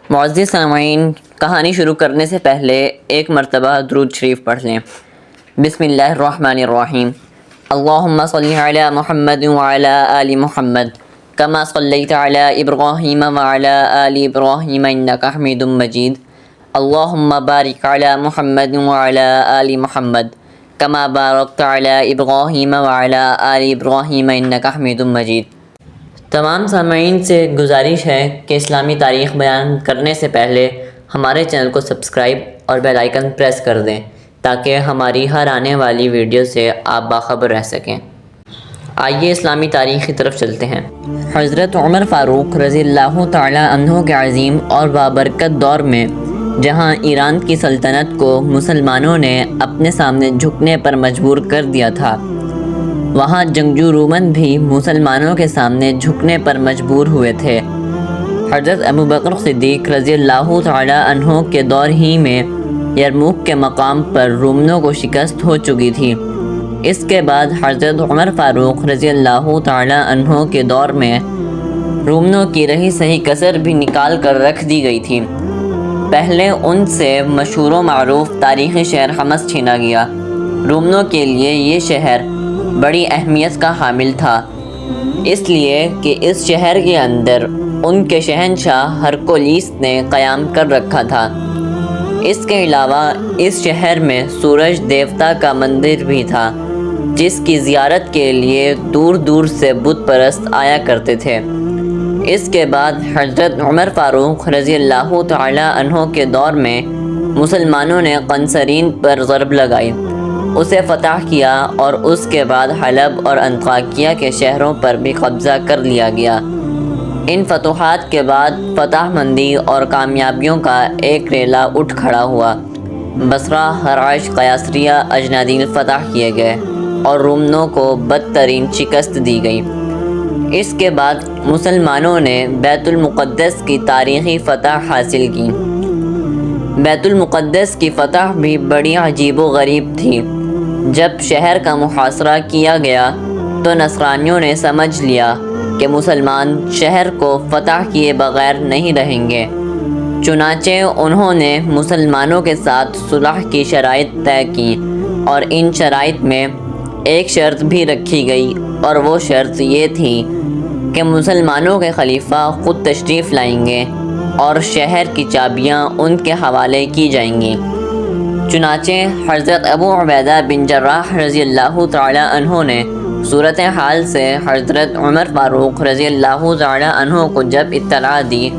معزز سامعین، کہانی شروع کرنے سے پہلے ایک مرتبہ درود شریف پڑھ لیں۔ بسم اللہ الرحمن الرحیم۔ اللہم صلی علی محمد وعلی آل محمد کما صلیت علی ابراہیم وعلی آل ابراہیم انک حمید مجید۔ اللہم بارک علی محمد وعلی آل محمد کما بارکت علی ابراہیم وعلی آل ابراہیم انک حمید مجید۔ تمام سامعین سے گزارش ہے کہ اسلامی تاریخ بیان کرنے سے پہلے ہمارے چینل کو سبسکرائب اور بیل آئیکن پریس کر دیں تاکہ ہماری ہر آنے والی ویڈیو سے آپ باخبر رہ سکیں۔ آئیے اسلامی تاریخ کی طرف چلتے ہیں۔ حضرت عمر فاروق رضی اللہ تعالی عنہ کے عظیم اور بابرکت دور میں جہاں ایران کی سلطنت کو مسلمانوں نے اپنے سامنے جھکنے پر مجبور کر دیا تھا، وہاں جنگجو رومن بھی مسلمانوں کے سامنے جھکنے پر مجبور ہوئے تھے۔ حضرت ابوبکر صدیق رضی اللہ تعالی عنہ کے دور ہی میں یرموک کے مقام پر رومنوں کو شکست ہو چکی تھی۔ اس کے بعد حضرت عمر فاروق رضی اللہ تعالی عنہ کے دور میں رومنوں کی رہی صحیح کسر بھی نکال کر رکھ دی گئی تھی۔ پہلے ان سے مشہور و معروف تاریخی شہر حمص چھینا گیا۔ رومنوں کے لیے یہ شہر بڑی اہمیت کا حامل تھا، اس لیے کہ اس شہر کے اندر ان کے شہنشاہ ہرکولیس نے قیام کر رکھا تھا۔ اس کے علاوہ اس شہر میں سورج دیوتا کا مندر بھی تھا، جس کی زیارت کے لیے دور دور سے بت پرست آیا کرتے تھے۔ اس کے بعد حضرت عمر فاروق رضی اللہ تعالی عنہ کے دور میں مسلمانوں نے قنصرین پر ضرب لگائی، اسے فتح کیا اور اس کے بعد حلب اور انطاکیہ کے شہروں پر بھی قبضہ کر لیا گیا۔ ان فتوحات کے بعد فتح مندی اور کامیابیوں کا ایک ریلا اٹھ کھڑا ہوا۔ بصرہ، ہرعش، قیصریہ، اجنادیل فتح کیے گئے اور رومنوں کو بدترین شکست دی گئی۔ اس کے بعد مسلمانوں نے بیت المقدس کی تاریخی فتح حاصل کی۔ بیت المقدس کی فتح بھی بڑی عجیب و غریب تھی۔ جب شہر کا محاصرہ کیا گیا تو نصرانیوں نے سمجھ لیا کہ مسلمان شہر کو فتح کیے بغیر نہیں رہیں گے، چنانچہ انہوں نے مسلمانوں کے ساتھ صلح کی شرائط طے کی، اور ان شرائط میں ایک شرط بھی رکھی گئی، اور وہ شرط یہ تھی کہ مسلمانوں کے خلیفہ خود تشریف لائیں گے اور شہر کی چابیاں ان کے حوالے کی جائیں گی۔ چنانچہ حضرت ابو عبیدہ بن جراح رضی اللہ تعالی عنہ نے صورتحال سے حضرت عمر فاروق رضی اللہ تعالی عنہ کو جب اطلاع دی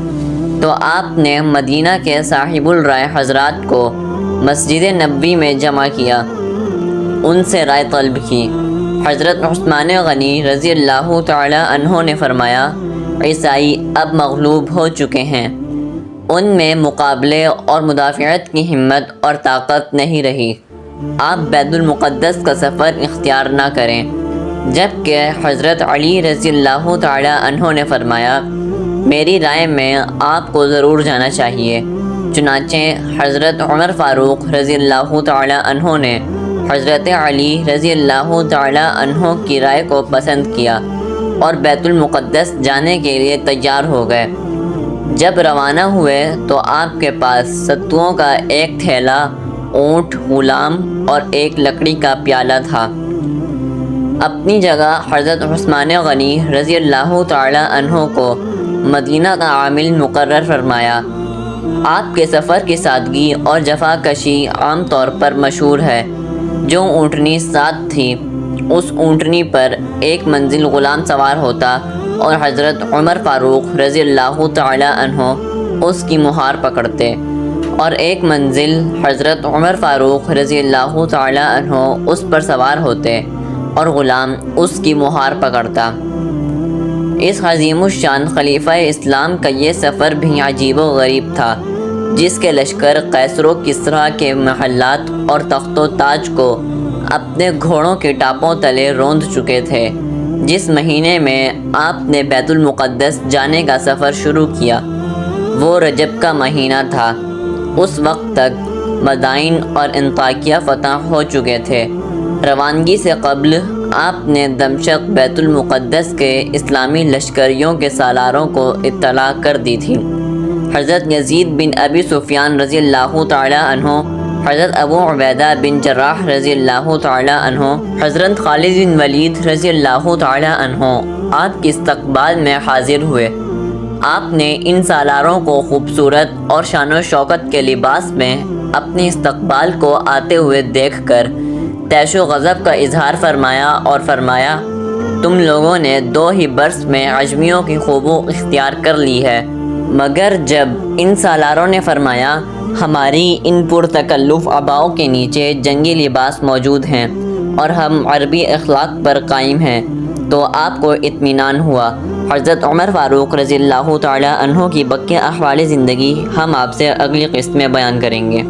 تو آپ نے مدینہ کے صاحب الرائے حضرات کو مسجد نبوی میں جمع کیا، ان سے رائے طلب کی۔ حضرت عثمان غنی رضی اللہ تعالی عنہ نے فرمایا، عیسائی اب مغلوب ہو چکے ہیں، ان میں مقابلے اور مدافعت کی ہمت اور طاقت نہیں رہی، آپ بیت المقدس کا سفر اختیار نہ کریں۔ جبکہ حضرت علی رضی اللہ تعالی عنہ نے فرمایا، میری رائے میں آپ کو ضرور جانا چاہیے۔ چنانچہ حضرت عمر فاروق رضی اللہ تعالی عنہ نے حضرت علی رضی اللہ تعالی عنہ کی رائے کو پسند کیا اور بیت المقدس جانے کے لیے تیار ہو گئے۔ جب روانہ ہوئے تو آپ کے پاس ستوؤں کا ایک تھیلا، اونٹ، غلام اور ایک لکڑی کا پیالہ تھا۔ اپنی جگہ حضرت عثمان غنی رضی اللہ تعالی عنہ کو مدینہ کا عامل مقرر فرمایا۔ آپ کے سفر کی سادگی اور جفا کشی عام طور پر مشہور ہے۔ جو اونٹنی ساتھ تھی، اس اونٹنی پر ایک منزل غلام سوار ہوتا اور حضرت عمر فاروق رضی اللہ تعالی عنہ اس کی مہار پکڑتے، اور ایک منزل حضرت عمر فاروق رضی اللہ تعالی عنہ اس پر سوار ہوتے اور غلام اس کی مہار پکڑتا۔ اس عظیم الشان خلیفہ اسلام کا یہ سفر بھی عجیب و غریب تھا، جس کے لشکر قیصر و کسریٰ کے محلات اور تخت و تاج کو اپنے گھوڑوں کے ٹاپوں تلے روند چکے تھے۔ جس مہینے میں آپ نے بیت المقدس جانے کا سفر شروع کیا وہ رجب کا مہینہ تھا۔ اس وقت تک مدائن اور انطاکیہ فتح ہو چکے تھے۔ روانگی سے قبل آپ نے دمشق بیت المقدس کے اسلامی لشکریوں کے سالاروں کو اطلاع کر دی تھی۔ حضرت یزید بن ابی سفیان رضی اللہ تعالی عنہ، حضرت ابو عبیدہ بن جراح رضی اللہ تعالی عنہ، حضرت خالد بن ولید رضی اللہ تعالی عنہ آپ کے استقبال میں حاضر ہوئے۔ آپ نے ان سالاروں کو خوبصورت اور شان و شوکت کے لباس میں اپنے استقبال کو آتے ہوئے دیکھ کر طیش و غضب کا اظہار فرمایا اور فرمایا، تم لوگوں نے 2 ہی برس میں عجمیوں کی خوبو اختیار کر لی ہے۔ مگر جب ان سالاروں نے فرمایا، ہماری ان پرتکلف عباؤں کے نیچے جنگی لباس موجود ہیں اور ہم عربی اخلاق پر قائم ہیں، تو آپ کو اطمینان ہوا۔ حضرت عمر فاروق رضی اللہ تعالی عنہ کی بقیہ احوال زندگی ہم آپ سے اگلی قسط میں بیان کریں گے۔